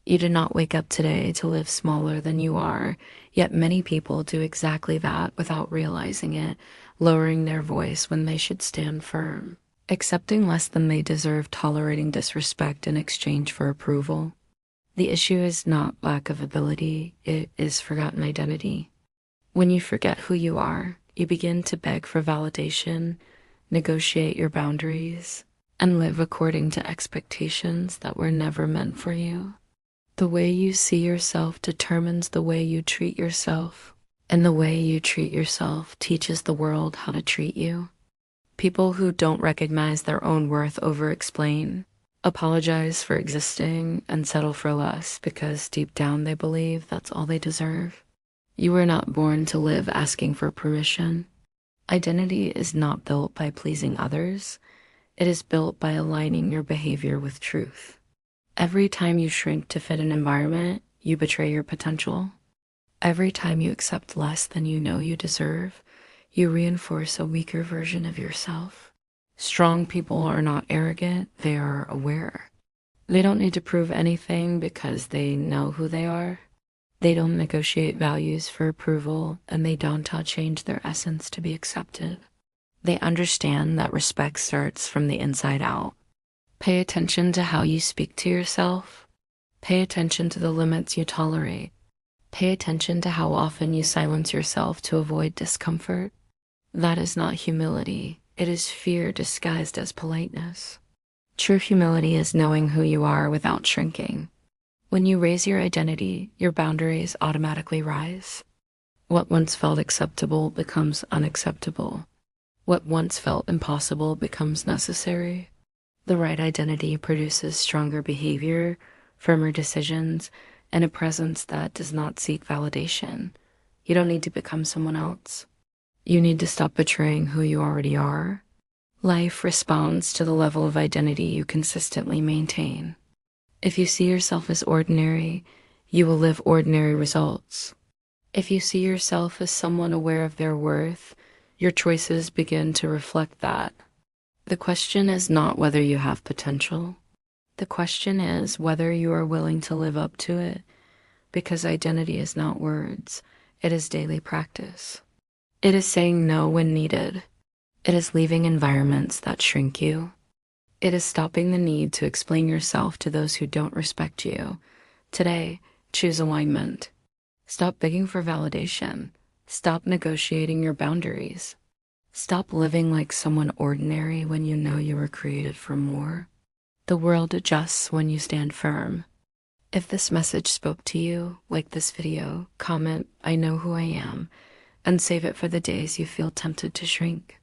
You did not wake up today to live smaller than you are, yet many people do exactly that without realizing it, lowering their voice when they should stand firm, accepting less than they deserve, tolerating disrespect in exchange for approval. The issue is not lack of ability, it is forgotten identity. When you forget who you are, you begin to beg for validation, negotiate your boundaries, and live according to expectations that were never meant for you. The way you see yourself determines the way you treat yourself, and the way you treat yourself teaches the world how to treat you. People who don't recognize their own worth over-explain, apologize for existing, and settle for less because deep down they believe that's all they deserve. You were not born to live asking for permission. Identity is not built by pleasing others. It is built by aligning your behavior with truth. Every time you shrink to fit an environment, you betray your potential. Every time you accept less than you know you deserve, you reinforce a weaker version of yourself. Strong people are not arrogant, they are aware. They don't need to prove anything because they know who they are. They don't negotiate values for approval, and they don't change their essence to be accepted. They understand that respect starts from the inside out. Pay attention to how you speak to yourself. Pay attention to the limits you tolerate. Pay attention to how often you silence yourself to avoid discomfort. That is not humility. It is fear disguised as politeness. True humility is knowing who you are without shrinking. When you raise your identity, your boundaries automatically rise. What once felt acceptable becomes unacceptable. What once felt impossible becomes necessary. The right identity produces stronger behavior, firmer decisions, and a presence that does not seek validation. You don't need to become someone else. You need to stop betraying who you already are. Life responds to the level of identity you consistently maintain. If you see yourself as ordinary, you will live ordinary results. If you see yourself as someone aware of their worth, your choices begin to reflect that. The question is not whether you have potential. The question is whether you are willing to live up to it, because identity is not words, it is daily practice. It is saying no when needed. It is leaving environments that shrink you. It is stopping the need to explain yourself to those who don't respect you. Today, choose alignment. Stop begging for validation. Stop negotiating your boundaries. Stop living like someone ordinary when you know you were created for more. The world adjusts when you stand firm. If this message spoke to you, like this video, comment, "I know who I am," and save it for the days you feel tempted to shrink.